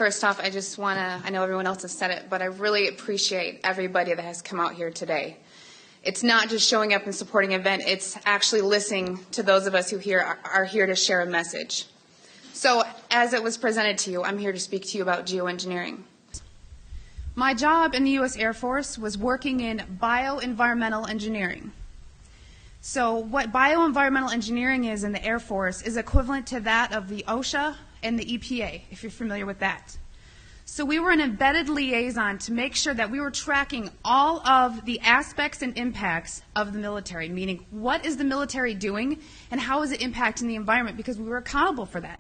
first off, I just want to, I know everyone else has said it, but I really appreciate everybody that has come out here today. It's not just showing up and supporting an event, it's actually listening to those of us who are here to share a message. So, as it was presented to you, I'm here to speak to you about geoengineering. My job in the U.S. Air Force was working in bioenvironmental engineering. So what bioenvironmental engineering is in the Air Force is equivalent to that of the OSHA and the EPA, if you're familiar with that. So we were an embedded liaison to make sure that we were tracking all of the aspects and impacts of the military, meaning what is the military doing and how is it impacting the environment, because we were accountable for that.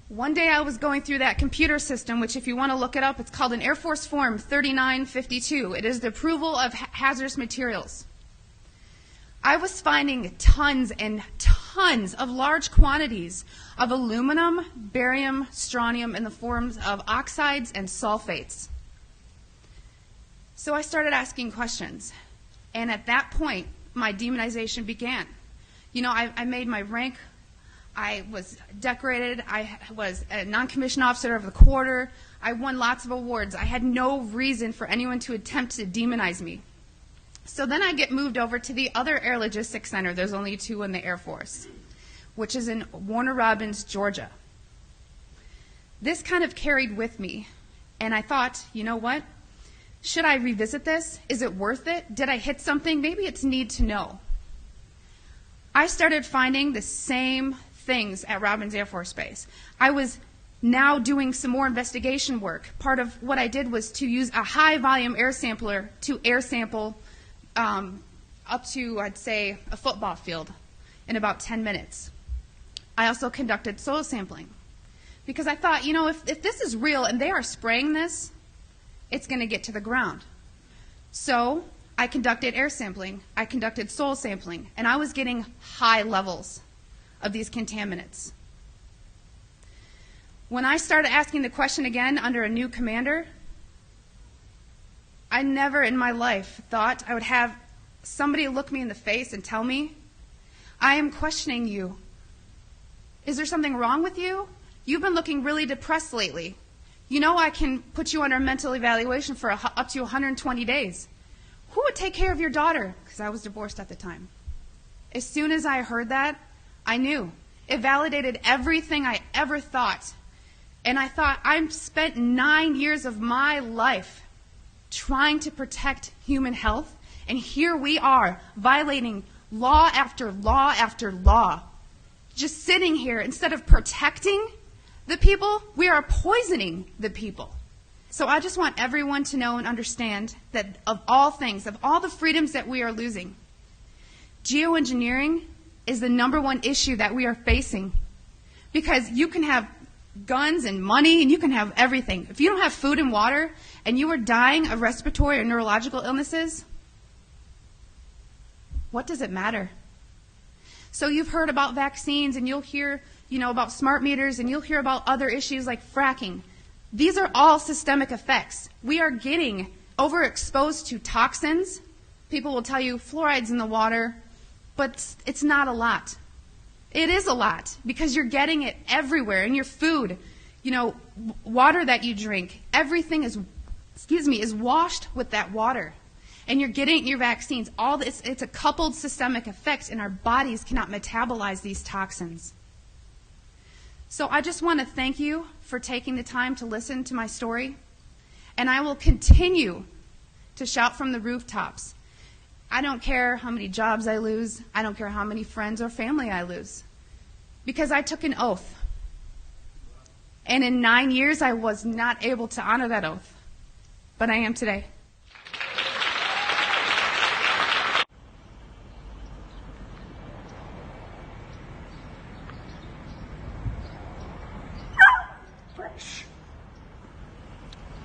One day I was going through that computer system, which if you want to look it up, it's called an Air Force Form 3952. It is the approval of hazardous materials. I was finding tons and tons of large quantities of aluminum, barium, strontium in the forms of oxides and sulfates. So I started asking questions. And at that point, my demonization began. You know, I made my rank. I was decorated. I was a non-commissioned officer of the quarter. I won lots of awards. I had no reason for anyone to attempt to demonize me. So then I get moved over to the other Air Logistics Center. There's only two in the Air Force, which is in Warner Robins, Georgia. This kind of carried with me, and I thought, you know what? Should I revisit this? Is it worth it? Did I hit something? Maybe it's need to know. I started finding the same things at Robins Air Force Base. I was now doing some more investigation work. Part of what I did was to use a high-volume air sampler to air sample up to, I'd say, a football field in about 10 minutes. I also conducted soil sampling because I thought, you know, if this is real and they are spraying this, it's going to get to the ground. So I conducted air sampling, I conducted soil sampling, and I was getting high levels of these contaminants. When I started asking the question again under a new commander, I never in my life thought I would have somebody look me in the face and tell me, I am questioning you. Is there something wrong with you? You've been looking really depressed lately. You know I can put you under a mental evaluation for up to 120 days. Who would take care of your daughter? Because I was divorced at the time. As soon as I heard that, I knew. It validated everything I ever thought. And I thought, I've spent 9 years of my life trying to protect human health, and here we are violating law after law after law. Just sitting here, instead of protecting the people, we are poisoning the people. So I just want everyone to know and understand that of all things, of all the freedoms that we are losing, geoengineering is the #1 issue that we are facing. Because you can have guns and money and you can have everything. If you don't have food and water and you are dying of respiratory or neurological illnesses, what does it matter? So you've heard about vaccines and you'll hear, you know, about smart meters and you'll hear about other issues like fracking. These are all systemic effects. We are getting overexposed to toxins. People will tell you fluoride's in the water, but it's not a lot. It is a lot because you're getting it everywhere in your food, you know, water that you drink. Everything is washed with that water. And you're getting your vaccines. All this, it's a coupled systemic effect, and our bodies cannot metabolize these toxins. So I just want to thank you for taking the time to listen to my story, and I will continue to shout from the rooftops. I don't care how many jobs I lose. I don't care how many friends or family I lose, because I took an oath. And in 9 years, I was not able to honor that oath, but I am today.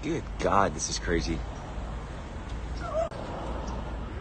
Good God, this is crazy.